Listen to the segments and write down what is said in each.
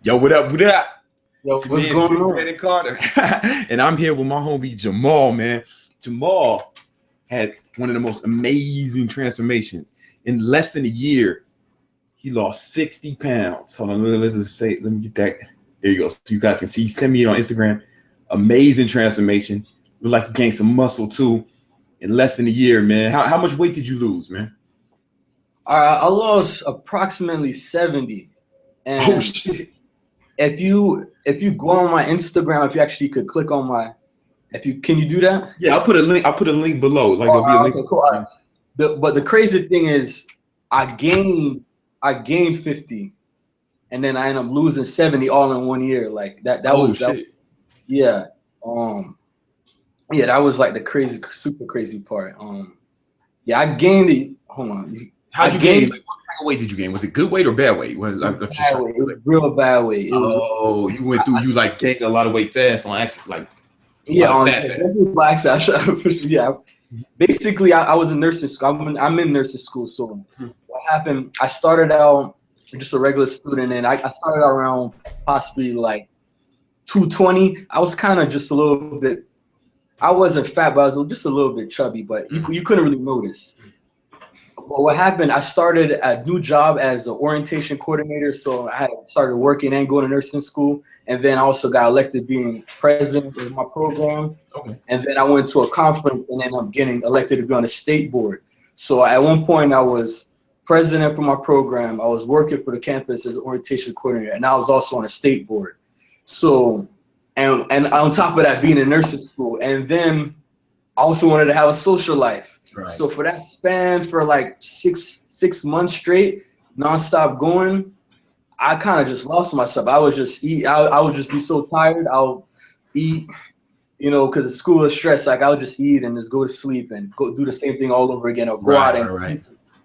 Yo, what up? What up? Yo, It's your what's man, going Big on? Brandon Carter. And I'm here with my homie Jamal, man. Jamal had one of the most amazing transformations. In less than a year, he lost 60 pounds. Hold on, let's just say, let me get that. There you go. So you guys can see. Send me it on Instagram. Amazing transformation. Look like you gained some muscle too in less than a year, man. How much weight did you lose, man? I lost approximately 70. Oh And shit. if you go on my Instagram, if you actually could click on my, can you do that? Yeah, I'll put a link. I'll put a link below. Like Oh, there'll be a link. okay, cool. All right. But the crazy thing is, I gained 50, and then I end up losing 70 all in 1 year. Like that Oh was that. shit. Yeah. Yeah, that was like the super crazy part. Yeah, I gained it. Hold on. How'd you gain? Like, what kind of weight did you gain? Was it good weight or bad weight? I'm just Bad trying weight. to It was real bad weight. It was. Oh, you went through. You like gained a lot of weight fast on accident, like a Yeah, lot of on fat. yeah. Basically, I was in nursing school. I'm in nursing school. So what happened? I started out just a regular student, and I started out around possibly like 220. I was kind of just a little bit. I wasn't fat, but I was just a little bit chubby. But you couldn't really notice. But what happened? I started a new job as an orientation coordinator. So I had started working and going to nursing school, and then I also got elected being president of my program. Okay. And then I went to a conference and ended up getting elected to be on the state board. So at one point I was president for my program. I was working for the campus as an orientation coordinator, and I was also on a state board. So, and on top of that, being in nursing school, and then I also wanted to have a social life. Right. So for that span for like six months straight, nonstop going, I kind of just lost myself. I would just eat. I would just be so tired. I'll eat. Because the school is stressed, like I would just eat and just go to sleep and go do the same thing all over again, or go out and right.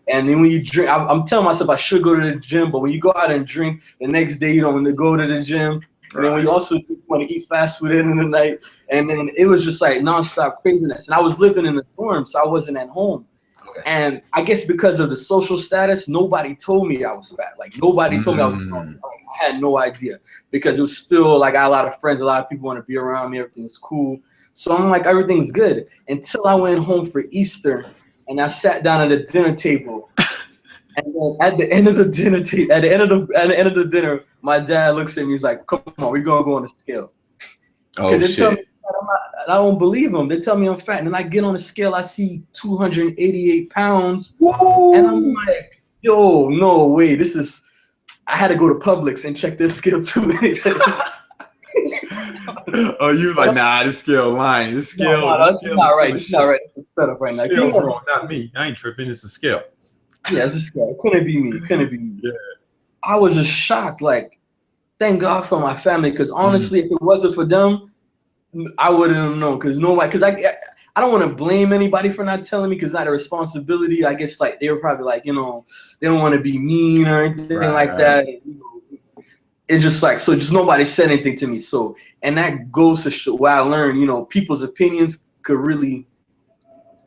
And then when you drink, I'm telling myself I should go to the gym, but when you go out and drink, the next day you don't want to go to the gym. And then when you also want to eat fast food in the night, and then it was just like nonstop craziness. And I was living in the dorm, so I wasn't at home. Okay. And I guess because of the social status, nobody told me I was fat. Like nobody told me I was fat. Like, I had no idea because it was still like I had a lot of friends, a lot of people want to be around me, everything was cool. So I'm like, everything's good until I went home for Easter and I sat down at the dinner table. And then at the end of the dinner table, at the end of the dinner, my dad looks at me. He's like, "Come on, we're gonna go on the scale." Oh they shit! Tell me I don't believe them. They tell me I'm fat, and then I get on the scale. I see 288 pounds, Woo! And I'm like, "Yo, no way! This is." I had to go to Publix and check their scale too. Oh, you like, nah, this scale lying. This scale, that's not right. It's not right. It's set up right now. Scale's wrong, not me. I ain't tripping. It's a scale. Yeah, it's a scale. It couldn't be me. Yeah. I was just shocked. Like, thank God for my family, because honestly, if it wasn't for them, I wouldn't have known. Because I don't want to blame anybody for not telling me, because it's not a responsibility. I guess like they were probably like, they don't want to be mean or anything that. It's just like, so just nobody said anything to me. So, and that goes to show what I learned, people's opinions could really,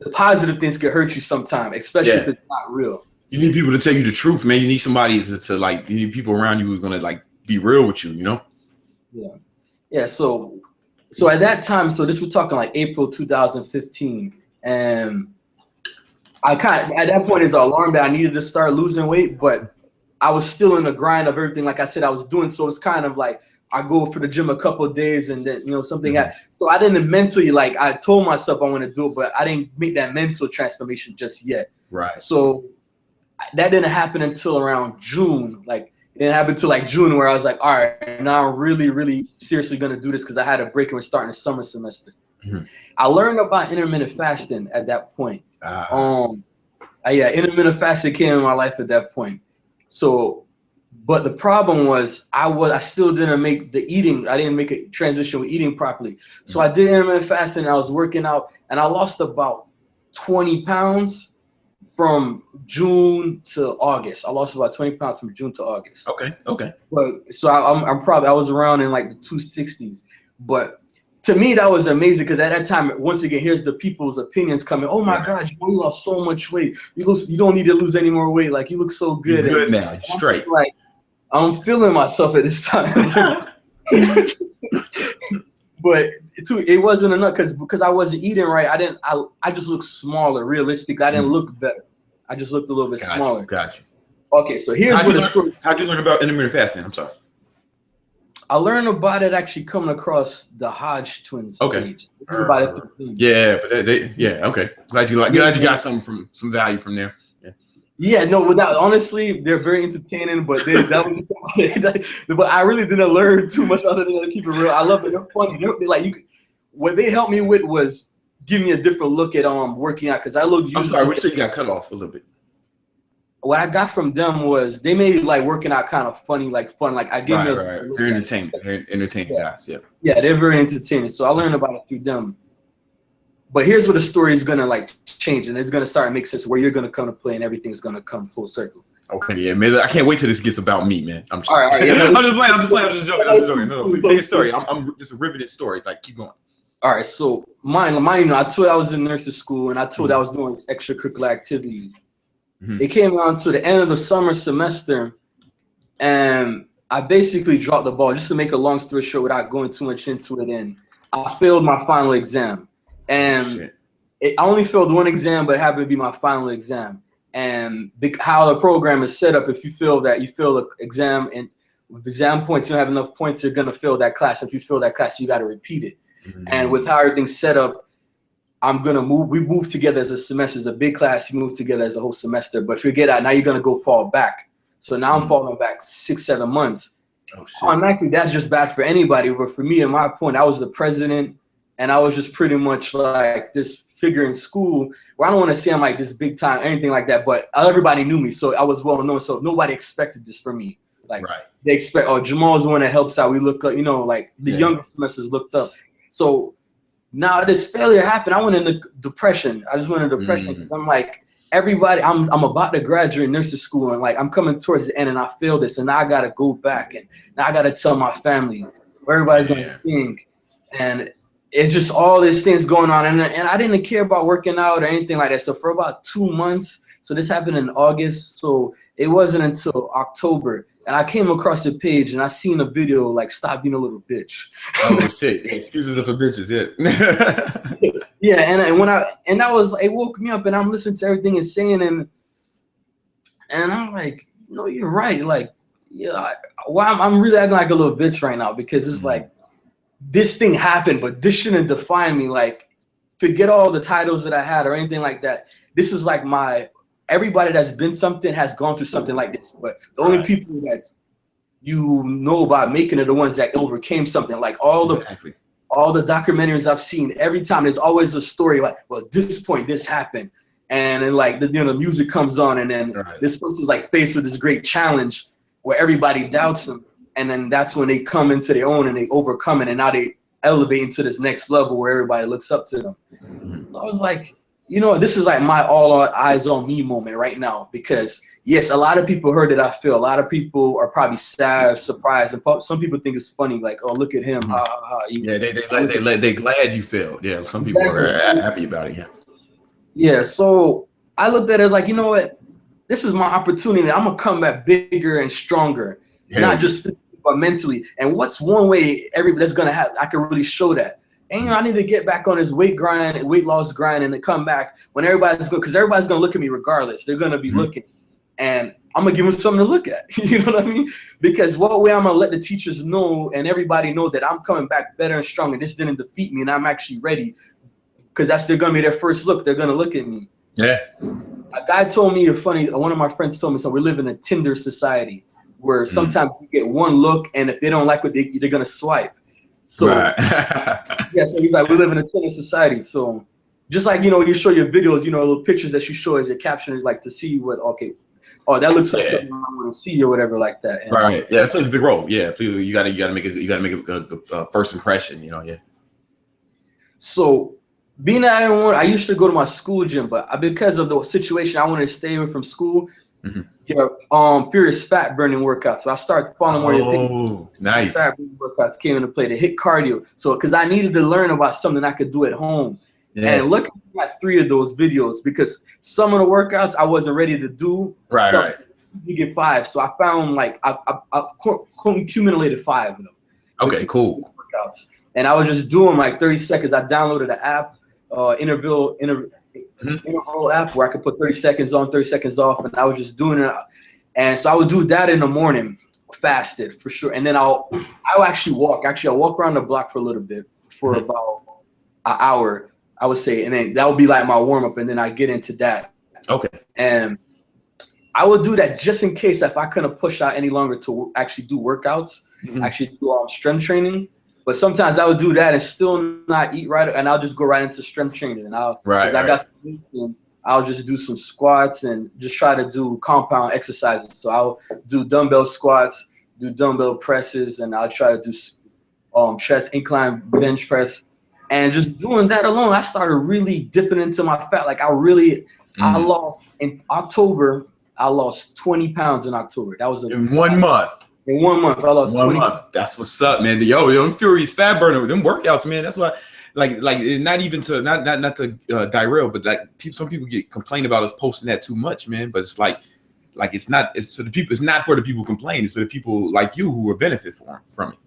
the positive things could hurt you sometimes, especially if it's not real. You need people to tell you the truth, man. You need somebody to like, you need people around you who's going to like be real with you, Yeah. Yeah. So at that time, so this we're talking like April 2015. And at that point, it's an alarm that I needed to start losing weight, but I was still in the grind of everything. Like I said, I was doing. So it's kind of like I go for the gym a couple of days and then, something. So I didn't mentally, like I told myself I want to do it, but I didn't make that mental transformation just yet. Right. So that didn't happen until around June. Like it didn't happen until like June, where I was like, all right, now I'm really, really seriously going to do this, because I had a break and we're starting the summer semester. Mm-hmm. I learned about intermittent fasting at that point. Intermittent fasting came in my life at that point. So, but the problem was I still didn't make the eating. I didn't make a transition with eating properly. So I did intermittent fasting. I was working out, and I lost about 20 pounds from June to August. I lost about 20 pounds from June to August. Okay. But so I was around in like the 260s. But to me, that was amazing, because at that time, once again, here's the people's opinions coming. Oh my God, you lost so much weight. You don't need to lose any more weight. Like, you look so good. You're good now. You're straight. Like, I'm feeling myself at this time. But it wasn't enough because I wasn't eating right. I just looked smaller. Realistic, I didn't look better. I just looked a little bit smaller. Got you. Okay, so here's where the story. How'd you learn about intermittent fasting? I'm sorry. I learned about it actually coming across the Hodge twins page. Yeah, but okay. Glad you got some value from there. Yeah, no, without honestly, they're very entertaining, but but I really didn't learn too much other than to keep it real. I love it. They're funny. What they helped me with was give me a different look at working out because I look. I'm sorry, which you got cut off a little bit. What I got from them was they made like working out kind of funny, like fun. Like I give them They're entertainment. They're entertaining guys. Yeah. Yeah, they're very entertaining. So I learned about it through them. But here's where the story is gonna like change, and it's gonna start to make sense where you're gonna come to play, and everything's gonna come full circle. Okay, yeah, man. I can't wait till this gets about me, man. I'm just playing. I'm just joking. No, please tell your story. I'm just a riveted story. Like, keep going. All right, so mine, I told I was in nursing school, and I told I was doing extracurricular activities. It came around to the end of the summer semester, and I basically dropped the ball. Just to make a long story short, without going too much into it, and I failed my final exam. And I only failed one exam, but it happened to be my final exam. And how the program is set up, if you fail that, you fail the exam, and with exam points, you don't have enough points, you're going to fail that class. If you fail that class, you got to repeat it. And with how everything's set up, we move together as a semester. It's a big class, you move together as a whole semester. But forget that, now you're going to go fall back. So now I'm falling back 6-7 months. Automatically, that's just bad for anybody. But for me, at my point, I was the president. And I was just pretty much like this figure in school where I don't want to say I'm like this big time, anything like that, but everybody knew me. So I was well known. So nobody expected this from me. Like they expect, Jamal's the one that helps out. We look up, like the younger semesters looked up. So now this failure happened. I went into depression. I just went into depression because I'm like, everybody, I'm about to graduate nursing school and like I'm coming towards the end and I feel this and now I got to go back and now I got to tell my family what everybody's going to think. And it's just all these things going on, and I didn't care about working out or anything like that. So for about 2 months, so this happened in August, so it wasn't until October, and I came across the page and I seen a video like "Stop being a little bitch." Oh shit! Excuses for bitches, yeah. Yeah, and it woke me up, and I'm listening to everything it's saying, and I'm like, no, you're right. Like, yeah, I'm really acting like a little bitch right now because it's like. This thing happened, but this shouldn't define me. Like, forget all the titles that I had or anything like that. This is like everybody that's been something has gone through something like this. But the only people that you know about making are the ones that overcame something. Like all the documentaries I've seen, every time there's always a story like, well, this point, this happened. And then like the music comes on and then this person's like faced with this great challenge where everybody doubts them. And then that's when they come into their own and they overcome it. And now they elevate into this next level where everybody looks up to them. So I was like, this is like my all eyes on me moment right now. Because, yes, a lot of people heard it. I feel a lot of people are probably sad, surprised. And some people think it's funny. Like, oh, look at him. Ha, ha, ha. Yeah, they glad you failed. Yeah, some people are happy about it. Yeah. Yeah, so I looked at it as like, you know what? This is my opportunity. I'm going to come back bigger and stronger. Yeah. Not just but mentally. And what's one way that's gonna have I can really show that? And I need to get back on this weight loss grind, and to come back when everybody's going because everybody's gonna look at me regardless. They're gonna be looking, and I'm gonna give them something to look at. You know what I mean? Because what way I'm gonna let the teachers know and everybody know that I'm coming back better and stronger. This didn't defeat me, and I'm actually ready. Because they're gonna be their first look. They're gonna look at me. Yeah. A guy told me one of my friends told me, so we live in a Tinder society. Where sometimes you get one look, and if they don't like what they're gonna swipe. So yeah, so he's like, we live in a Tinder society. So just like you show your videos, little pictures that you show as a caption, like to see what that looks like something I want to see or whatever like that. And, yeah, that plays a big role. Yeah, you gotta make a first impression. Yeah. So being that I used to go to my school gym, but because of the situation, I wanted to stay away from school. Furious fat burning workouts. So I started following more of your nice. Fat burning workouts came into play to hit cardio. So because I needed to learn about something I could do at home. Yeah. And looking at 3 of those videos because some of the workouts I wasn't ready to do. Right. you get 5. So I found like I accumulated 5 of them. Okay, cool. Workouts. And I was just doing like 30 seconds. I downloaded the app, interval app where I could put 30 seconds on, 30 seconds off, and I was just doing it. And so I would do that in the morning, fasted for sure. And then I'll actually walk. Actually, I'll walk around the block for a little bit for about an hour, I would say, and then that would be like my warm up, and then I get into that. Okay. And I would do that just in case if I couldn't push out any longer to actually do workouts, actually do strength training. But sometimes I would do that and still not eat right, and I'll just go right into strength training. And I got some, I'll just do some squats and just try to do compound exercises. So I'll do dumbbell squats, do dumbbell presses, and I'll try to do chest incline bench press. And just doing that alone, I started really dipping into my fat. Like I lost in October. I lost 20 pounds in October. That was in 1 month. In 1 month, I lost 20 month. That's what's up, man. Yo, them Furious fat burner, them workouts, man. That's why, like, not even to not to derail, but like some people get complain about us posting that too much, man. But it's like it's for the people. It's not for the people complaining. It's for the people like you who will benefit from it.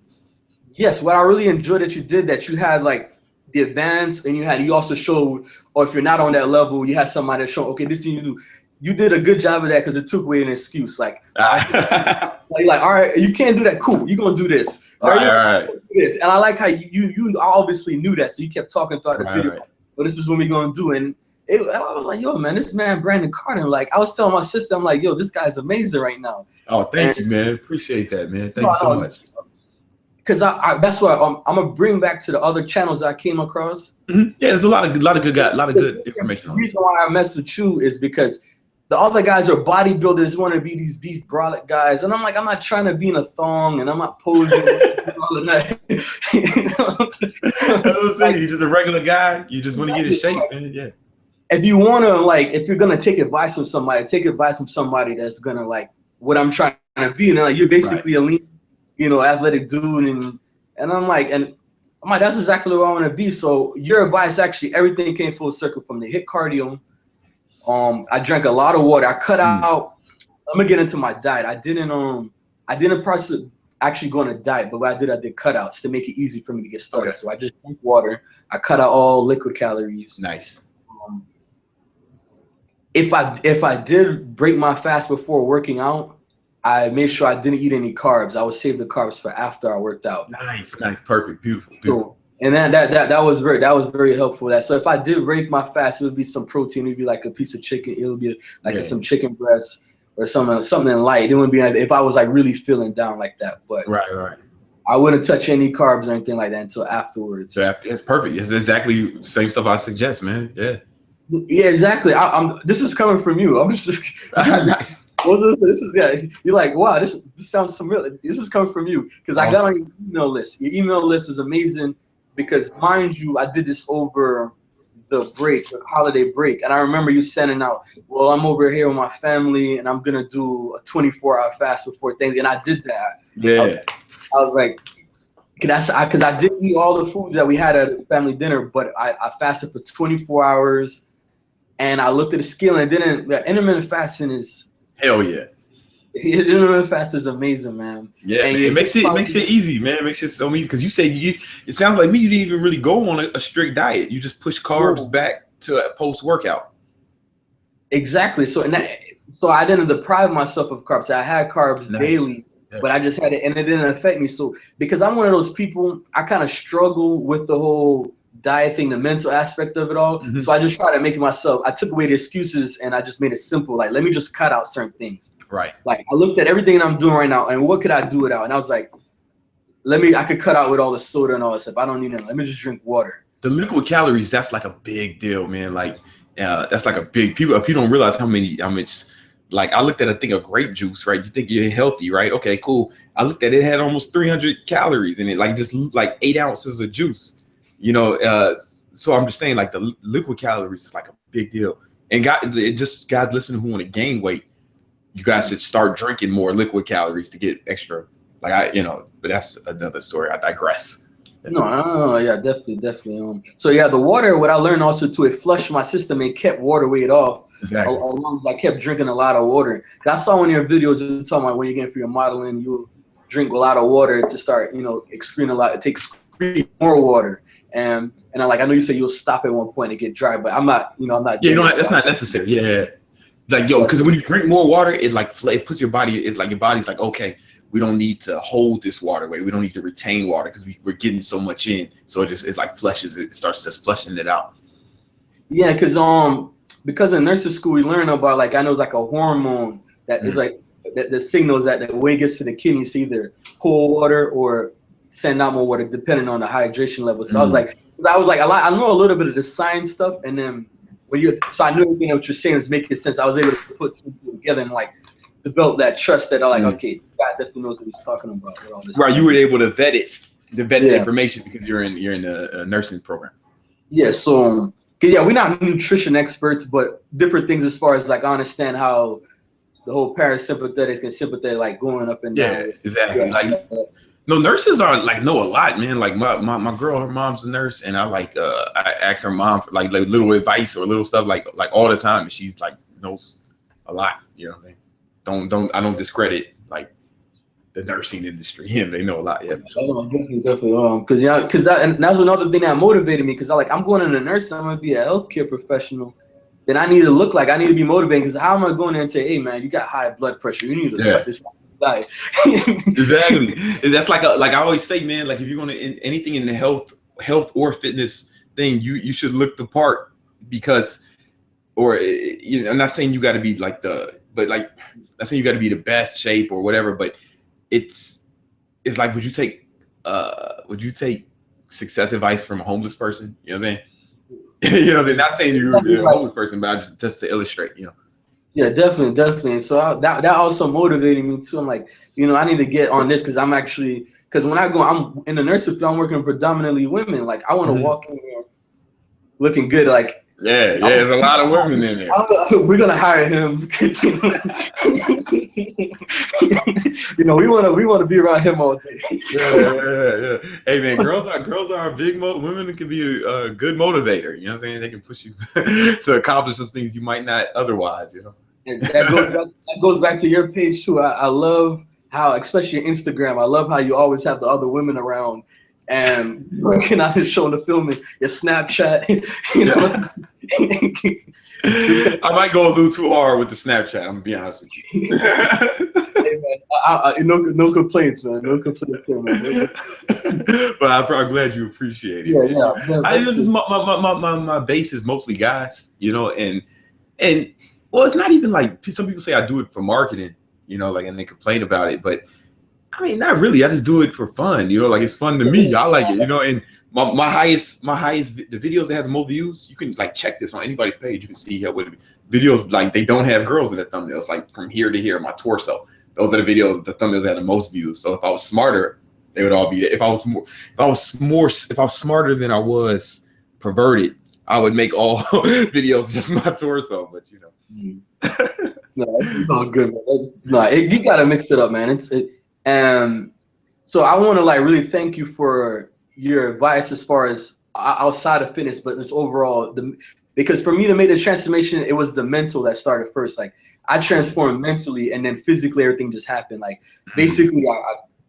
Yes, what I really enjoyed that you did, that you had like the advance, and you also showed, or if you're not on that level, you had somebody that showed, okay, this thing you do. You did a good job of that because it took away an excuse. Like, like, all right, you can't do that. Cool, you're gonna do this. All right. This. And I like how you obviously knew that, so you kept talking throughout the video. Right. Well, this is what we're gonna do, and I was like, yo, man, this man Brandon Carter. Like, I was telling my sister, I'm like, yo, this guy's amazing right now. Oh, thank you, man. Appreciate that, man. Thank you so much. Because that's why I'm gonna bring back to the other channels that I came across. Yeah, there's a lot of good guys, a lot of good information. The reason why I mess with you is because the other guys are bodybuilders, want to be these beef brolic guys, and I'm like, I'm not trying to be in a thong, and I'm not posing. All of that. That's what I'm saying. You're just a regular guy. You just want to get in shape, man. Yeah. If you want to, like, if you're gonna take advice from somebody, take advice from somebody that's gonna like what I'm trying to be. And like, you're basically a lean, athletic dude, and I'm like, that's exactly what I want to be. So your advice, actually, everything came full circle from the HIIT cardio. I drank a lot of water. I cut out. I'm gonna get into my diet. I didn't process actually go on a diet, but what I did cutouts to make it easy for me to get started. Okay. So I just drank water. I cut out all liquid calories. Nice. If I did break my fast before working out, I made sure I didn't eat any carbs. I would save the carbs for after I worked out. Nice, perfect, beautiful. So, and then that was very helpful. So if I did break my fast, it would be some protein. It'd be like a piece of chicken. It would be like some chicken breast or something light. It wouldn't be like if I was like really feeling down like that. But right. I wouldn't touch any carbs or anything like that until afterwards. So it's perfect. It's exactly the same stuff I suggest, man. Yeah. Yeah, exactly. This is coming from you. I'm just. This is You're like, wow, this sounds familiar. This is coming from you because I got on your email list. Your email list is amazing because, mind you, I did this over the holiday break, and I remember you sending out, well, I'm over here with my family, and I'm gonna do a 24-hour fast before things, and I did that. Yeah. I was like, because I didn't eat all the foods that we had at family dinner, but I fasted for 24 hours, and I looked at the scale, and intermittent fasting is. Hell yeah. Intermittent fast is amazing, man. Yeah, and it makes it easy, man. It makes it so easy because you say it sounds like me. You didn't even really go on a strict diet. You just push carbs back to a post workout. Exactly. So I didn't deprive myself of carbs. I had carbs daily, but I just had it, and it didn't affect me. So because I'm one of those people, I kind of struggle with the whole diet thing, the mental aspect of it all. So I just try to make it myself. I took away the excuses and I just made it simple. Like, let me just cut out certain things. Right. Like I looked at everything I'm doing right now and what could I do without? And I was like, I could cut out with all the soda and all that stuff. I don't need it. Let me just drink water. The liquid calories, that's like a big deal, man. Like, that's like a big people don't realize how much. Like I looked at a thing of grape juice, right? You think you're healthy, right? Okay, cool. I looked at it had almost 300 calories in it, like just like 8 ounces of juice. So I'm just saying, like the liquid calories is like a big deal. And guys listening who want to gain weight, you guys should start drinking more liquid calories to get extra. Like but that's another story. I digress. No, yeah, definitely. So yeah, the water. What I learned also too, it flushed my system and kept water weight off. Exactly. as long as I kept drinking a lot of water. 'Cause I saw one of your videos you talking about when you're getting for your modeling, you drink a lot of water to start, excreting a lot. It takes more water. And I know you said you'll stop at one point and get dry, but I'm not, I'm not. Yeah, Doing that's not necessary. Yeah. Like, yo, because when you drink more water, it puts your body, your body's like, okay, we don't need to hold this water away. We don't need to retain water because we're getting so much in. So it's like flushes, it starts just flushing it out. Yeah, because in nursing school we learn about, like, I know it's like a hormone that is like that signals that when it gets to the kidney, it's either pull water or send out more water depending on the hydration level. So I was like, I know a little bit of the science stuff, and then so I knew everything what you're saying was making sense. I was able to put two together and like develop that trust that I'm like, okay, God definitely knows what he's talking about with all this. Right, you were able to vet the information because you're in a nursing program. Yeah, so we're not nutrition experts, but different things as far as like I understand how the whole parasympathetic and sympathetic like going up and down. Yeah, exactly. Like no, nurses are like know a lot, man. Like my girl, her mom's a nurse, and I ask her mom for like little advice or little stuff like all the time, and she's like knows a lot. You know what I mean? I don't discredit like the nursing industry, and they know a lot. Yeah, definitely. Because that's another thing that motivated me. Because I'm going into nursing, I'm gonna be a healthcare professional. Then I need to be motivated. Because how am I going there and say, hey man, you got high blood pressure, you need to cut this diet. Exactly. That's like I always say, man. Like if you're gonna anything in the health or fitness thing, you should look the part because, I'm not saying you got to be like not saying you got to be the best shape or whatever, but it's like would you take success advice from a homeless person? You know what I mean? You know, they're not saying you're a homeless person, but just to illustrate, Yeah, definitely. And so that also motivated me too. I'm like, I need to get on this because I'm in the nursing field, I'm working predominantly women. Like I want to walk in there looking good, like. Yeah, there's a lot of women in there. We're gonna hire him because we want to be around him all day. Yeah. Hey man, girls are big. Women can be a good motivator. You know what I'm saying? They can push you to accomplish some things you might not otherwise. And that goes back to your page too. I love how, especially your Instagram, I love how you always have the other women around. And working on his show and the filming, your Snapchat, I might go a little too hard with the Snapchat. I'm gonna be honest with you. Hey man, no complaints, man. No complaints, man. But I'm glad you appreciate it. Yeah. I just my base is mostly guys, and well, it's not even like some people say I do it for marketing, and they complain about it, but. I mean, not really. I just do it for fun, like it's fun to me. I like it, and my highest the videos that has more views. You can like check this on anybody's page. You can see what videos like they don't have girls in the thumbnails, like from here to here, my torso. Those are the videos, the thumbnails that had the most views. So if I was smarter, they would all be there. If I was smarter than I was perverted, I would make all videos just my torso. But No, it's all good, man. No, you gotta mix it up, man. So I want to like really thank you for your advice as far as outside of fitness, but it's overall because for me to make the transformation, it was the mental that started first. Like I transformed mentally, and then physically everything just happened. Like basically,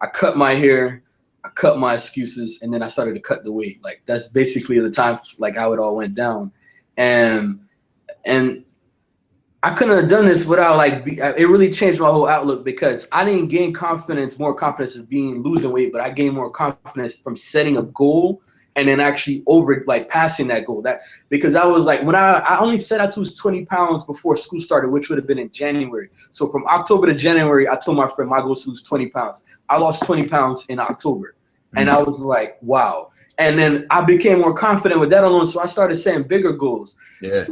I cut my hair, I cut my excuses, and then I started to cut the weight. Like that's basically the time, like how it all went down, and I couldn't have done this without it really changed my whole outlook because I didn't gain more confidence of losing weight, but I gained more confidence from setting a goal and then actually passing that goal. Because I was like, when I only set out to lose 20 pounds before school started, which would have been in January. So from October to January, I told my friend my goal is to lose 20 pounds. I lost 20 pounds in October. And I was like, wow. And then I became more confident with that alone. So I started setting bigger goals. Yeah.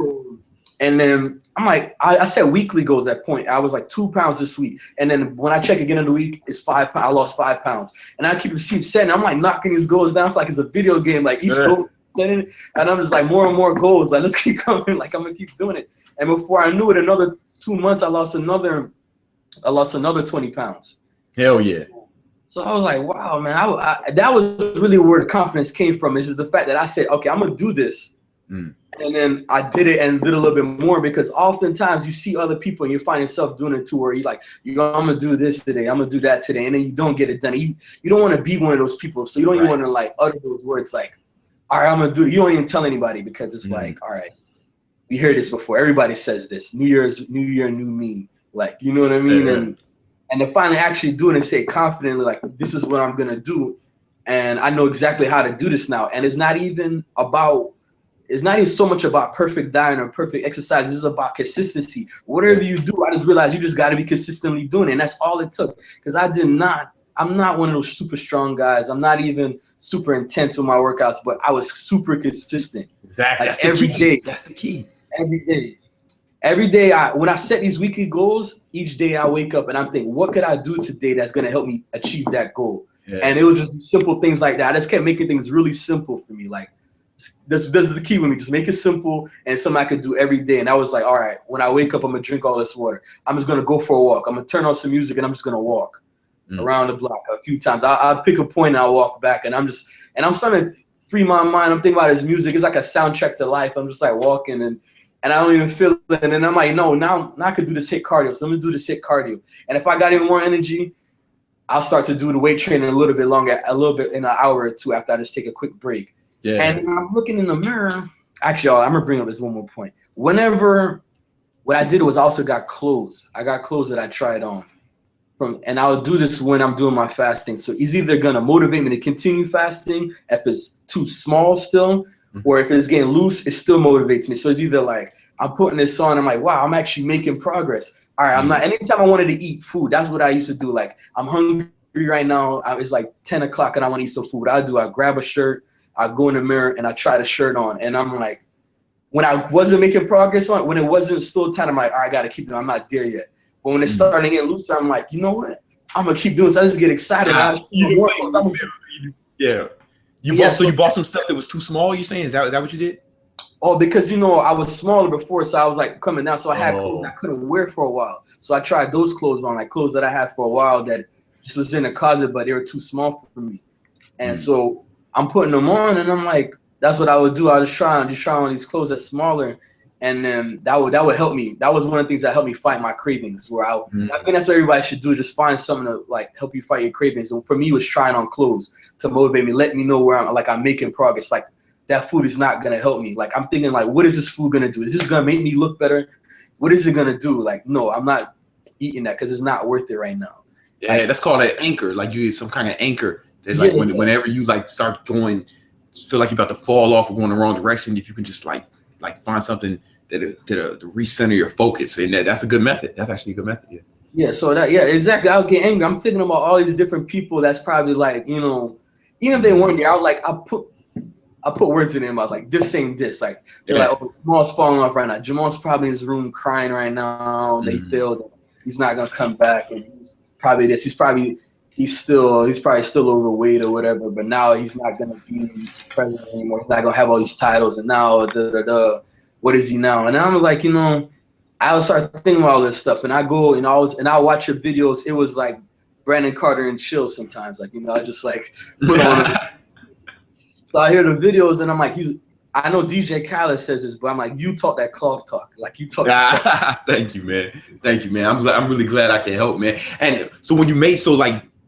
And then I'm like, I set weekly goals at that point. I was like 2 pounds this week. And then when I check again in the week, it's 5 pounds. I lost 5 pounds. And I keep setting. I'm like knocking these goals down like it's a video game. Like each goal, setting it. And I'm just like more and more goals. Like let's keep coming. Like I'm gonna keep doing it. And before I knew it, another 2 months, I lost another 20 pounds. Hell yeah. So I was like, wow, man. That was really where the confidence came from. It's just the fact that I said, okay, I'm gonna do this. And then I did it and did a little bit more because oftentimes you see other people and you find yourself doing it too, where you're like, I'm gonna do this today, I'm gonna do that today, and then you don't get it done. You don't want to be one of those people, so you don't even want to like utter those words like, all right, I'm gonna do it. You don't even tell anybody because it's like, all right, we heard this before. Everybody says this. New year, new me. Like, you know what I mean? And to finally actually do it and say confidently, like, this is what I'm gonna do, and I know exactly how to do this now. And it's not even so much about perfect diet or perfect exercise. It's about consistency. Whatever you do, I just realized you just got to be consistently doing it. And that's all it took. Because I'm not one of those super strong guys. I'm not even super intense with my workouts, but I was super consistent. Exactly. Like every day. That's the key. Every day, when I set these weekly goals, each day I wake up and I'm thinking, what could I do today that's going to help me achieve that goal? Yeah. And it was just simple things like that. I just kept making things really simple for me. Like, this is the key with me. Just make it simple and something I could do every day. And I was like, all right, when I wake up, I'm going to drink all this water. I'm just going to go for a walk. I'm going to turn on some music and I'm just going to walk around the block a few times. I'll pick a point and I'll walk back. And I'm starting to free my mind. I'm thinking about his music. It's like a soundtrack to life. I'm just like walking and I don't even feel it. And then I'm like, no, now I could do this hit cardio. So I'm going to do this hit cardio. And if I got even more energy, I'll start to do the weight training a little bit longer, a little bit in an hour or two after I just take a quick break. Yeah. And I'm looking in the mirror. Actually, I'm going to bring up this one more point. What I did was I also got clothes. I got clothes that I tried on. And I'll do this when I'm doing my fasting. So it's either going to motivate me to continue fasting if it's too small still, or if it's getting loose, it still motivates me. So it's either like I'm putting this on, I'm like, wow, I'm actually making progress. All right, I'm not. Anytime I wanted to eat food, that's what I used to do. Like, I'm hungry right now. It's like 10 o'clock and I want to eat some food. I grab a shirt, I go in the mirror and I try the shirt on. And I'm like, when I wasn't making progress on it, when it wasn't still time, I'm like, all right, I got to keep doing it. I'm not there yet. But when it's starting to get looser, I'm like, you know what? I'm going to keep doing this. I just get excited. So you bought some stuff that was too small, you saying? Is that what you did? Oh, because, I was smaller before, so I was like coming down. So I had clothes I couldn't wear for a while. So I tried those clothes on, like clothes that I had for a while that just was in the closet, but they were too small for me. And so I'm putting them on, and I'm like, that's what I would do. I would just try on these clothes that's smaller, and then that would help me. That was one of the things that helped me fight my cravings. I think that's what everybody should do. Just find something to like help you fight your cravings. And for me, it was trying on clothes to motivate me, let me know where I'm making progress. Like, that food is not gonna help me. Like, I'm thinking like, what is this food gonna do? Is this gonna make me look better? What is it gonna do? Like, no, I'm not eating that because it's not worth it right now. Yeah, that's called an anchor. Like, you need some kind of anchor that like whenever you like start going, feel like you're about to fall off or going the wrong direction, if you can just like find something that recenter your focus, and that's a good method. That's actually a good method. Yeah. Yeah. So exactly. I'll get angry. I'm thinking about all these different people that's probably like, even if they weren't there, I put words in their mouth, like this saying this, like they're like, oh, Jamal's falling off right now. Jamal's probably in his room crying right now. They failed. He's not gonna come back, and he's probably this. He's probably still overweight or whatever. But now he's not gonna be president anymore. He's not gonna have all these titles, and now what is he now? And I was like, I would start thinking about all this stuff, and I go and I watch your videos. It was like Brandon Carter and chill sometimes, like I just like put on. So I hear the videos and I'm like, I know DJ Khaled says this, but I'm like, you talk that cloth talk. Like, you talk that talk. Thank you, man. I'm really glad I can help, man. And so when you made,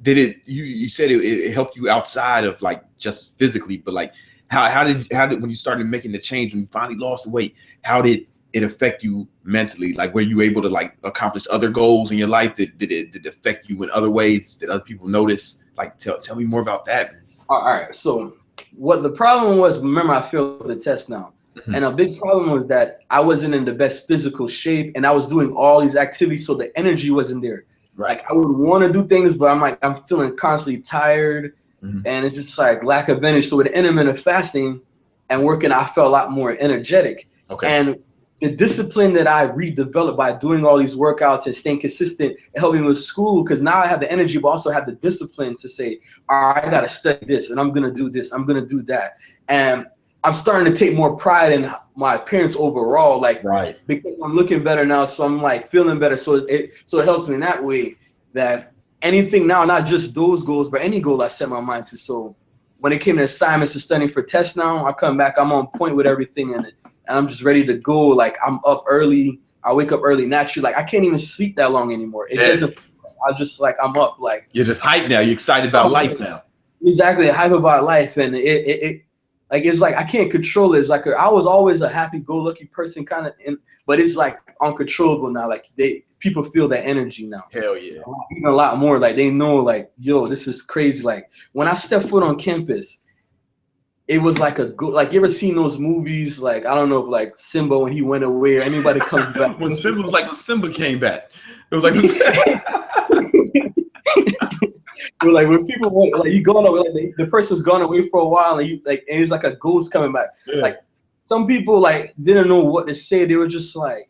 did it, you said it helped you outside of like just physically, but like how did when you started making the change, when you finally lost the weight, how did it affect you mentally? Like, were you able to like accomplish other goals in your life? Did it affect you in other ways? Did other people notice? Like, tell me more about that, man. All right. So what the problem was, remember, I failed the test now. And a big problem was that I wasn't in the best physical shape, and I was doing all these activities, so the energy wasn't there. Right. Like, I would want to do things, but I'm feeling constantly tired, and it's just like lack of energy. So with the intermittent fasting and working, I felt a lot more energetic. Okay. And the discipline that I redeveloped by doing all these workouts and staying consistent, it helped me with school, because now I have the energy, but also have the discipline to say, all right, I got to study this, and I'm going to do this, I'm going to do that. And I'm starting to take more pride in my appearance overall, like, because I'm looking better now, so I'm like feeling better. So it helps me in that way, that anything now, not just those goals, but any goal I set my mind to. So when it came to assignments and studying for tests now, I come back, I'm on point with everything in it. and I'm just ready to go. Like I'm up early. I wake up early naturally. Like I can't even sleep that long anymore. It doesn't. I just like I'm up. Like you're just hyped now. You're excited about life now. Exactly, hype about life, and it like it's like I can't control it. It's like I was always a happy-go-lucky person, kind of, but it's like uncontrollable now. Like people feel that energy now. Hell yeah, even a lot more. Like they know, like yo, this is crazy. Like when I stepped foot on campus, it was like like you ever seen those movies? Like I don't know, if like Simba when he went away or anybody comes back. when Simba came back, it was like. But like when people went, like you gone away, like the person's gone away for a while, and you like, and it's like a ghost coming back. Yeah. Like some people like didn't know what to say. They were just like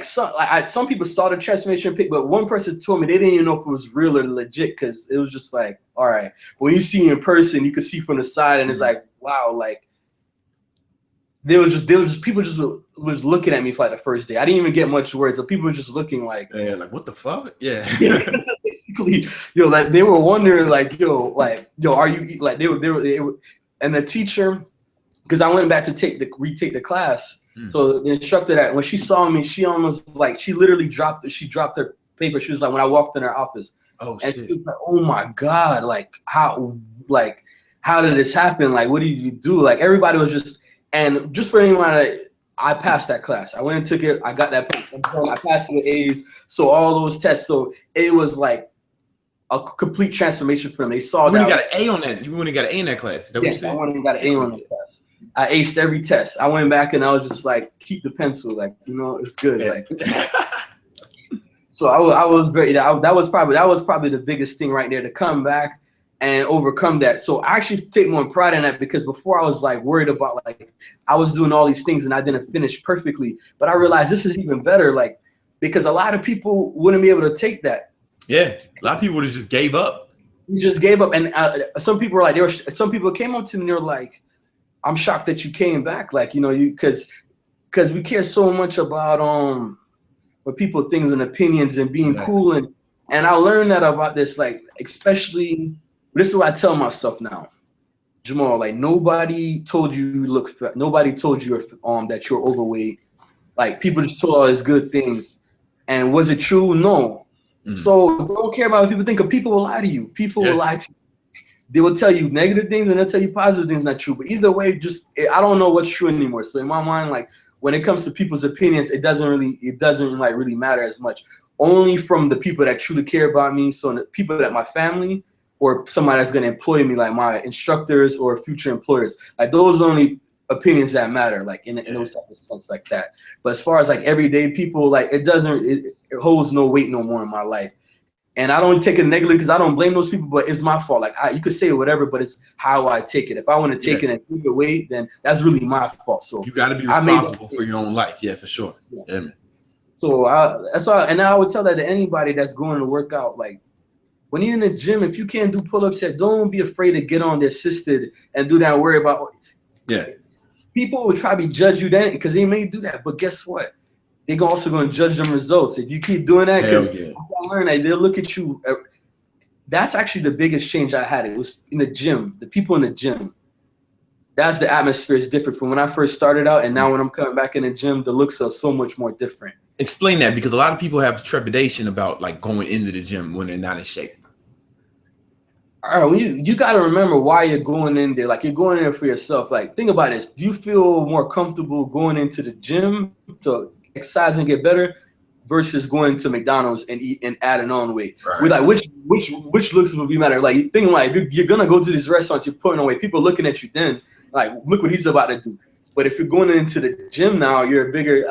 some people saw the transformation pic, but one person told me they didn't even know if it was real or legit because it was just like, all right. When you see in person, you can see from the side, and it's like, wow, like there was just people just was looking at me for like the first day. I didn't even get much words, so people were just looking like, like what the fuck, yeah. Basically, like they were wondering, like, are you like they were, and the teacher, because I went back to retake the class. So the instructor that when she saw me, she almost like she literally dropped her paper. She was like when I walked in her office. Oh and shit! She was like, oh my god, like how did this happen? Like what did you do? Like everybody was just for anyone. I passed that class. I went and took it. I got that. I passed it with A's. So all those tests. So it was like a complete transformation for them. They saw that. You got an A on that. You went and got an A in that class. Is that what you said? I went and got an A on that class. I aced every test. I went back and I was just like, keep the pencil. Like, it's good. Yeah. Like, so I was very, that was probably the biggest thing right there, to come back and overcome that. So I actually take more pride in that, because before I was like worried about like I was doing all these things and I didn't finish perfectly, but I realized this is even better, like because a lot of people wouldn't be able to take that. Yeah, a lot of people would have just gave up. You just gave up, and some people were like, some people came up to me and they were like, "I'm shocked that you came back." Like because we care so much about what people think and opinions and being cool, and I learned that about this, like especially. This is what I tell myself now, Jamal. Like nobody told you look. Nobody told you that you're overweight. Like people just told all these good things, and was it true? No. So don't care about what people think. Of people will lie to you. People will lie to you. They will tell you negative things and they'll tell you positive things not true. But either way, I don't know what's true anymore. So in my mind, like when it comes to people's opinions, it doesn't really matter as much. Only from the people that truly care about me. So the people that my family, or somebody that's going to employ me, like my instructors or future employers, like those are only opinions that matter, like in those type of sense like that. But as far as like everyday people, like it holds no weight no more in my life. And I don't take it negatively because I don't blame those people, but it's my fault. Like you could say whatever, but it's how I take it. If I want to take it and give it away, then that's really my fault. So you got to be responsible for your own life. Yeah, for sure. Yeah. So that's why, and I would tell that to anybody that's going to work out, like, when you're in the gym, if you can't do pull-ups yet, don't be afraid to get on the assisted and do that and worry about. Yeah. People will try to judge you then because they may do that, but guess what? They're also going to judge them results. If you keep doing that, because I learned that they'll look at you. That's actually the biggest change I had. It was in the gym. The people in the gym. That's the atmosphere is different from when I first started out, and now when I'm coming back in the gym, the looks are so much more different. Explain that, because a lot of people have trepidation about like going into the gym when they're not in shape. All right, you got to remember why you're going in there. Like you're going in there for yourself. Like think about this. Do you feel more comfortable going into the gym to exercise and get better versus going to McDonald's and eat and adding on weight? Right. With like which looks would be matter? Like thinking like you're gonna go to these restaurants, you're putting on weight. People looking at you then like look what he's about to do. But if you're going into the gym now, you're a bigger.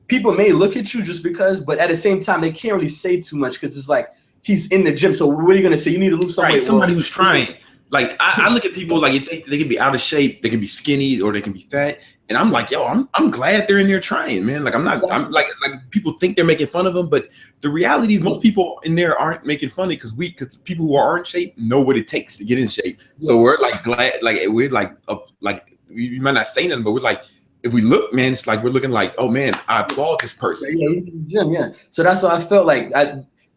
People may look at you just because, but at the same time they can't really say too much because it's like. He's in the gym, so what are you gonna say? You need to lose some weight. Somebody who's trying. Like I look at people like they can be out of shape, they can be skinny, or they can be fat, and I'm like, yo, I'm glad they're in there trying, man. Like I'm like people think they're making fun of them, but the reality is most people in there aren't making fun of it because people who are in shape know what it takes to get in shape. So we're like glad, like we're like we might not say nothing, but we're like. If we look, man, it's like we're looking like, oh man, I applaud this person. Yeah. So that's what I felt like.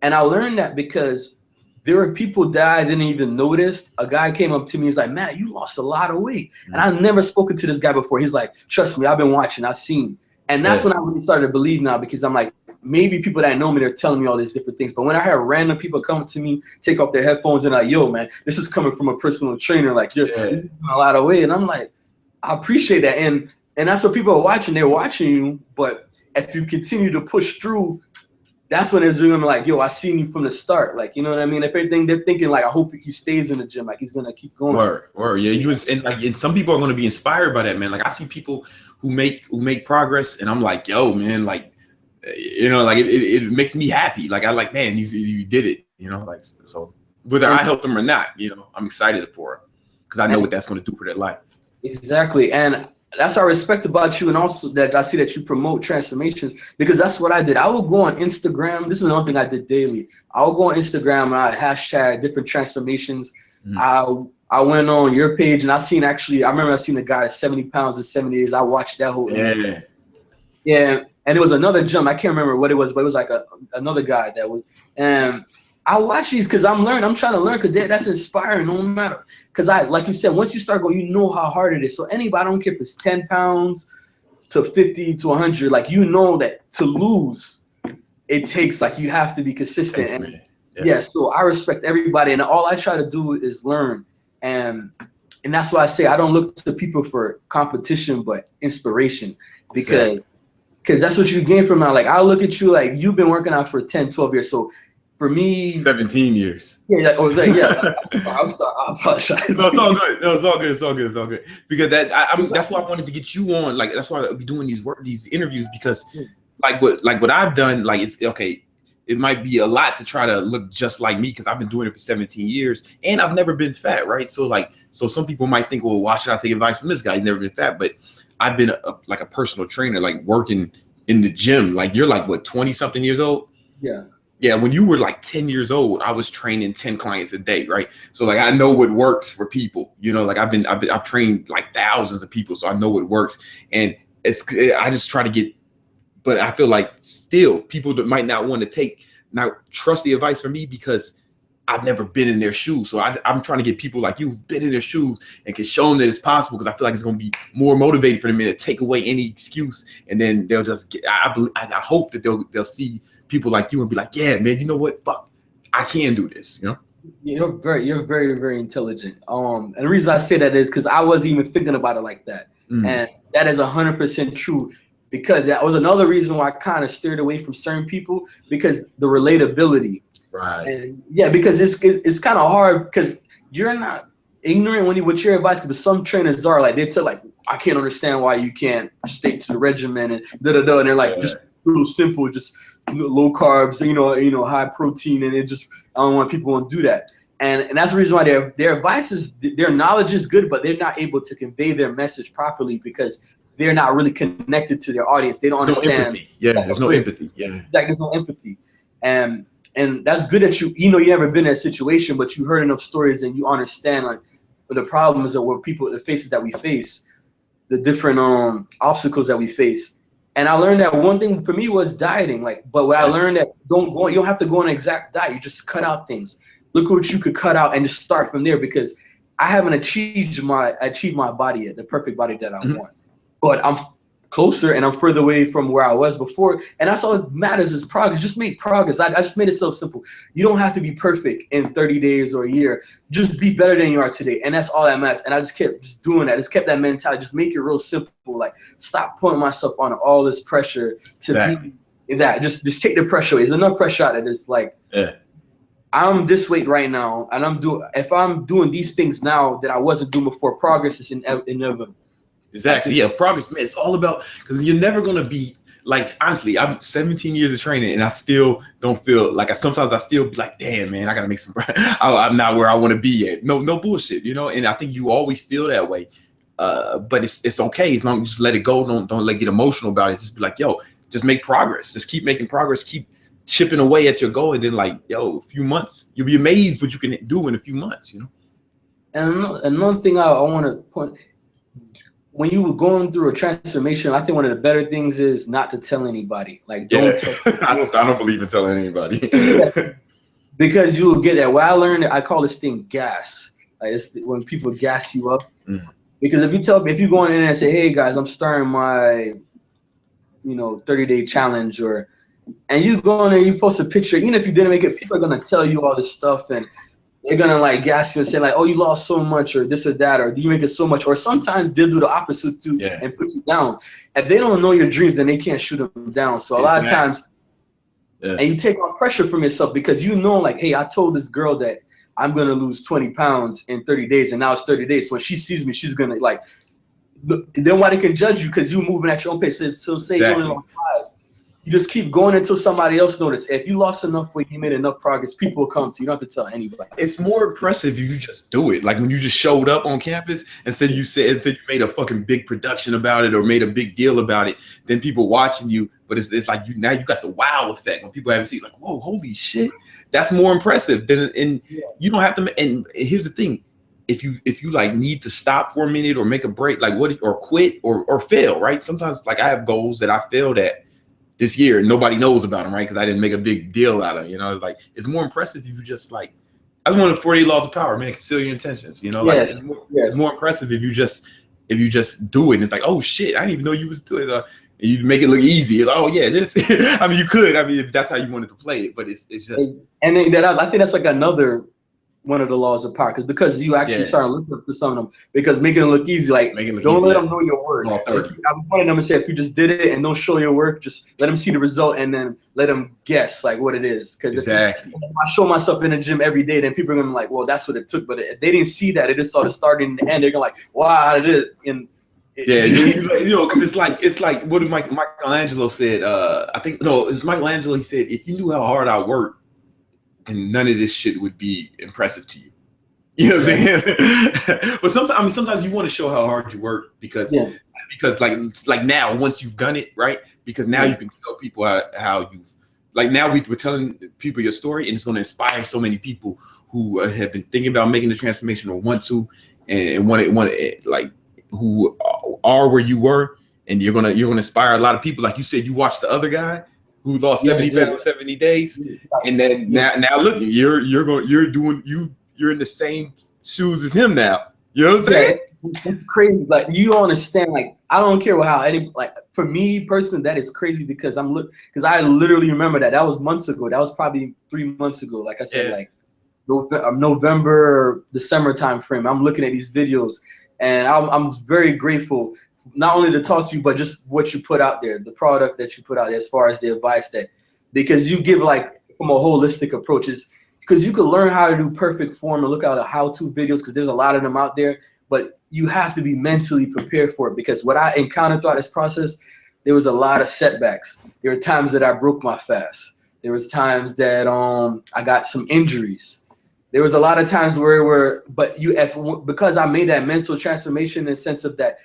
And I learned that because there were people that I didn't even notice. A guy came up to me. He's like, "Man, you lost a lot of weight." And I've never spoken to this guy before. He's like, "Trust me, I've been watching. I've seen." And that's when I really started to believe now, because I'm like, maybe people that know me, they're telling me all these different things. But when I hear random people come to me, take off their headphones and like, "Yo, man, this is coming from a personal trainer. Like, you're losing a lot of weight." And I'm like, I appreciate that. And that's what people are watching. They're watching you. But if you continue to push through, that's when they're doing like, "Yo, I seen you from the start." Like, you know what I mean? If anything, they're thinking like, "I hope he stays in the gym. Like, he's gonna keep going." Word. Yeah, and some people are going to be inspired by that, man. Like, I see people who make progress, and I'm like, "Yo, man, like, you know, like it makes me happy." Like, I like, man, you did it, you know, like, so whether I help them or not, you know, I'm excited for it because I know what that's going to do for their life. Exactly. And that's what I respect about you, and also that I see that you promote transformations, because that's what I did. I will go on Instagram. This is another thing I did daily. I will go on Instagram and I hashtag different transformations. I went on your page and I remember I seen a guy at 70 pounds in 70 days. I watched that whole Yeah. Yeah. And it was another gym. I can't remember what it was, but it was like another guy that was, and I watch these because I'm trying to learn, because that's inspiring no matter. Because like you said, once you start going, you know how hard it is. So anybody, I don't care if it's 10 pounds to 50 to 100, like, you know that to lose, it takes, like, you have to be consistent. So I respect everybody, and all I try to do is learn. And that's why I say I don't look to people for competition, but inspiration, because that's what you gain from now. Like, I look at you, like, you've been working out for 10, 12 years. So for me, 17 years. Yeah, I'm sorry. I apologize. No, it's all good. No, it's all good. Because that's why I wanted to get you on. Like, that's why I'll be doing these interviews, because like what I've done, like, it's okay. It might be a lot to try to look just like me, because I've been doing it for 17 years and I've never been fat, right? So some people might think, well, why should I take advice from this guy? He's never been fat. But I've been like a personal trainer, like working in the gym. Like, you're like, what, 20 something years old? Yeah, when you were like 10 years old, I was training 10 clients a day, right? So like, I know what works for people, you know, like I've trained like thousands of people, so I know what works. And I just try to get, but I feel like still people that might not want to trust the advice from me, because I've never been in their shoes. So I'm trying to get people like you who've been in their shoes and can show them that it's possible, because I feel like it's going to be more motivated for them to take away any excuse. And then they'll just I hope that they'll see people like you and be like, "Yeah, man, you know what? Fuck, I can do this." You know? You're very, very intelligent. And the reason I say that is because I wasn't even thinking about it like that. And that is 100% true, because that was another reason why I kind of steered away from certain people, because the relatability. Right. And because it's kind of hard, because you're not ignorant with your advice, because some trainers are like, they tell like, "I can't understand why you can't stick to the regimen and and they're like, just real simple, just low carbs, you know, high protein, and I don't want people to do that. And that's the reason why their advice is, their knowledge is good, but they're not able to convey their message properly, because they're not really connected to their audience. They don't understand. Empathy. Yeah, there's no empathy. Yeah, like, there's no empathy. And that's good that you never been in a situation, but you heard enough stories and you understand like the problems that the faces that we face, the different obstacles that we face. And I learned that one thing for me was dieting. Like, but what I learned that you don't have to go on an exact diet. You just cut out things. Look what you could cut out and just start from there, because I haven't achieved my body yet, the perfect body that I want. But I'm closer and I'm further away from where I was before. And that's all that matters is progress. Just make progress. I just made it so simple. You don't have to be perfect in 30 days or a year. Just be better than you are today. And that's all that matters. And I just kept doing that. Just kept that mentality. Just make it real simple. Like, stop putting myself on all this pressure to be that. Just take the pressure away. There's enough pressure out there. It's like, I'm this weight right now, and if I'm doing these things now that I wasn't doing before, progress is inevitable. Exactly. Yeah, progress, man. It's all about, because you're never gonna be like, honestly, I'm 17 years of training and I still don't feel like, sometimes I still be like, damn, man, I gotta make some. I'm not where I want to be yet. No bullshit, you know. And I think you always feel that way. But it's okay as long as you just let it go. Don't get emotional about it. Just be like, yo, just make progress. Just keep making progress. Keep chipping away at your goal, and then like, yo, a few months, you'll be amazed what you can do in a few months, you know. And another thing I want to point. When you were going through a transformation, I think one of the better things is not to tell anybody. Like, don't. I don't believe in telling anybody. because you will get that. What I learned, I call this thing gas. Like it's when people gas you up. Because if you go on the internet and say, hey guys, I'm starting my 30-day challenge, and you go on there, you post a picture, even if you didn't make it, people are gonna tell you all this stuff, and they're gonna like gas you and say like, oh, you lost so much, or this or that, or do you make it so much, or sometimes they'll do the opposite too and put you down. If they don't know your dreams, then they can't shoot them down. So a lot of times, and you take on pressure from yourself because like, hey, I told this girl that I'm gonna lose 20 pounds in 30 days, and now it's 30 days. So when she sees me, she's gonna like. Then why they can judge you because you moving at your own pace. So say you only lost 5. You just keep going until somebody else notices. If you lost enough weight, you made enough progress, people will come to you. You don't have to tell anybody. It's more impressive if you just do it. Like when you just showed up on campus and you made a fucking big production about it or made a big deal about it, then people watching you. But it's like now you got the wow effect when people haven't seen like, whoa, holy shit. That's more impressive than you don't have to. And here's the thing. If you like need to stop for a minute or make a break, like or quit or fail, right? Sometimes like I have goals that I failed at this year and nobody knows about them, right? Because I didn't make a big deal out of it. It's like it's more impressive if you just like I just wanted 48 laws of power, man. Conceal your intentions. Like it's more impressive if you just do it. And it's like, oh shit, I didn't even know you was doing it. And you make it look easy. Like, oh yeah, this. I mean, you could. I mean, if that's how you wanted to play it, but it's just. And then I think that's like another one of the laws of power because you actually start looking up to some of them because making it look easy, like don't let them know your work. I was one of them to say if you just did it and don't show your work, just let them see the result and then let them guess like what it is. Because if I show myself in the gym every day, then people are gonna be like, well, that's what it took. But if they didn't see that, they just saw the start and the end. They're gonna like, wow, it is. And because it's like what Michelangelo said. I think it's Michelangelo. He said, if you knew how hard I worked, and none of this shit would be impressive to you. You know what I'm saying? But sometimes you want to show how hard you work because like now once you've done it, right? Because now you can tell people how you've like now we're telling people your story and it's going to inspire so many people who have been thinking about making the transformation or want to and want like who are where you were, and you're gonna inspire a lot of people. Like you said, you watched the other guy who lost 70 pounds in 70 days, and then now look, you're in the same shoes as him now. You know what I'm saying? It's crazy. Like you don't understand. Like I don't care how any like for me personally, that is crazy because I literally remember that was months ago. That was probably 3 months ago. Like I said, like November, December time frame. I'm looking at these videos, and I'm very grateful. Not only to talk to you, but just what you put out there, the product that you put out there as far as the advice because you give like from a holistic approach because you can learn how to do perfect form and look at how-to videos because there's a lot of them out there, but you have to be mentally prepared for it because what I encountered throughout this process, there was a lot of setbacks. There were times that I broke my fast. There was times that I got some injuries. There was a lot of times because I made that mental transformation in the sense of that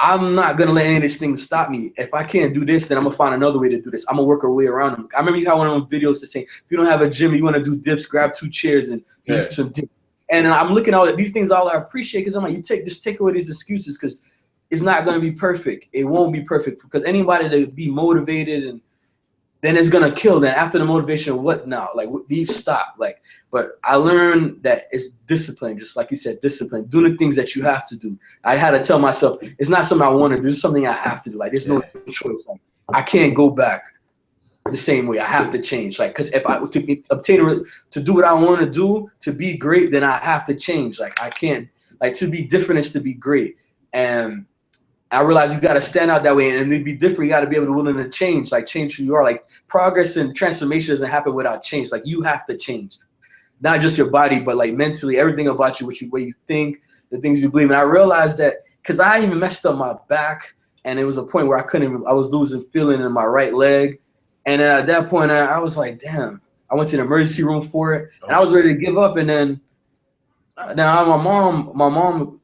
I'm not going to let any of these things stop me. If I can't do this, then I'm going to find another way to do this. I'm going to work a way around them. I remember you had one of those videos to say, if you don't have a gym, you want to do dips, grab 2 chairs and do some dips. And I'm looking at all these things all I appreciate because I'm like, just take away these excuses because it's not going to be perfect. It won't be perfect because anybody to be motivated and then it's going to kill. Then after the motivation, what now? Like these stop. But I learned that it's discipline, just like you said, discipline. Do the things that you have to do. I had to tell myself, it's not something I want to do. It's something I have to do. Like there's no choice. Like I can't go back the same way. I have to change. Like because if I to do what I want to do, to be great, then I have to change. Like I can't. Like to be different is to be great. And I realized you got to stand out that way, and to be different, you got to be able to willing to change who you are. Like progress and transformation doesn't happen without change. Like you have to change, not just your body, but like mentally, everything about you, way you think, the things you believe. And I realized that because I even messed up my back, and it was a point where I was losing feeling in my right leg, and then at that point, I was like, damn. I went to the emergency room for it, and I was ready to give up. And then my mom.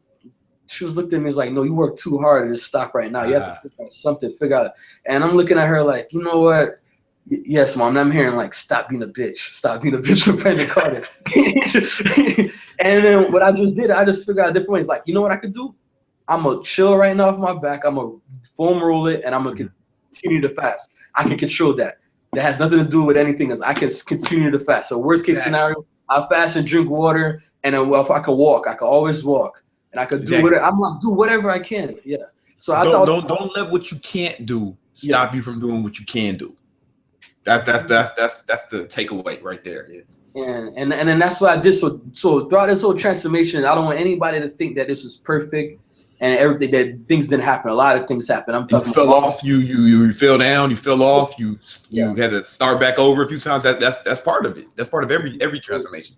She was looking at me and was like, no, you work too hard to just stop right now. You have to figure out. And I'm looking at her like, you know what? Yes, Mom. And I'm hearing like, stop being a bitch. Stop being a bitch for Brandon Carter. And then what I just did, I just figured out different ways. Like, you know what I could do? I'm going to chill right now off my back. I'm going to foam roll it, and I'm going to continue to fast. I can control that. that has nothing to do with anything else. I can continue to fast. So worst case scenario, I fast and drink water, and then if I could walk, I could always walk, and I could do whatever. I'm like do whatever I can. Yeah. So I don't let what you can't do stop you from doing what you can do. That's the takeaway right there. Yeah. And then that's what I did. So throughout this whole transformation, I don't want anybody to think that this was perfect and everything, that things didn't happen. A lot of things happened. I'm talking. You fell off. You fell down. You fell off. You had to start back over a few times. That's part of it. That's part of every transformation.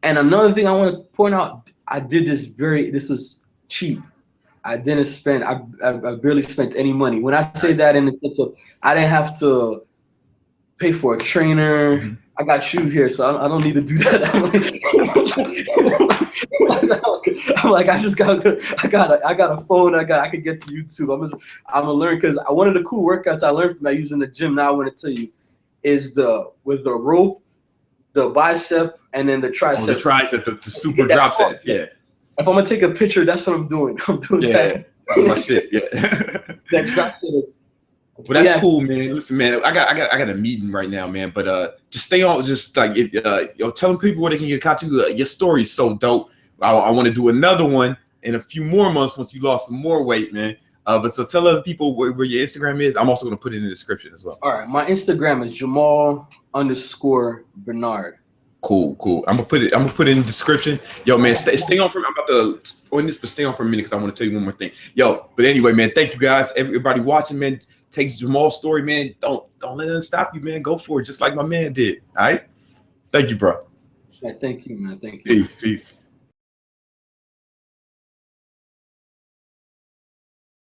And another thing I want to point out, I did this this was cheap. I didn't spend. I barely spent any money. When I say that in the sense of, I didn't have to pay for a trainer. Mm-hmm. I got you here, so I don't need to do that. I'm like, I got a phone. I could get to YouTube. I'm gonna learn, because one of the cool workouts I learned from that using the gym. Now I want to tell you is with the rope, the bicep, and then the tricep. Oh, the tricep, the super drop sets. Yeah. If I'm gonna take a picture, that's what I'm doing. I'm doing that. That's my shit. Yeah. That drop set is. Well, that's cool, man. Listen, man, I got a meeting right now, man. But just stay on, just like telling people where they can get content. Your story is so dope. I want to do another one in a few more months once you lost some more weight, man. But so tell other people where your Instagram is. I'm also gonna put it in the description as well. All right, my Instagram is Jamal_Bernard. Cool. I'm gonna put it in the description. Yo, man, stay on for. I'm about to on this, but stay on for a minute because I want to tell you one more thing. Yo, but anyway, man, thank you guys, everybody watching, man. Take Jamal's story, man. Don't let it stop you, man. Go for it, just like my man did. All right. Thank you, bro. Yeah, thank you, man. Thank you. Peace.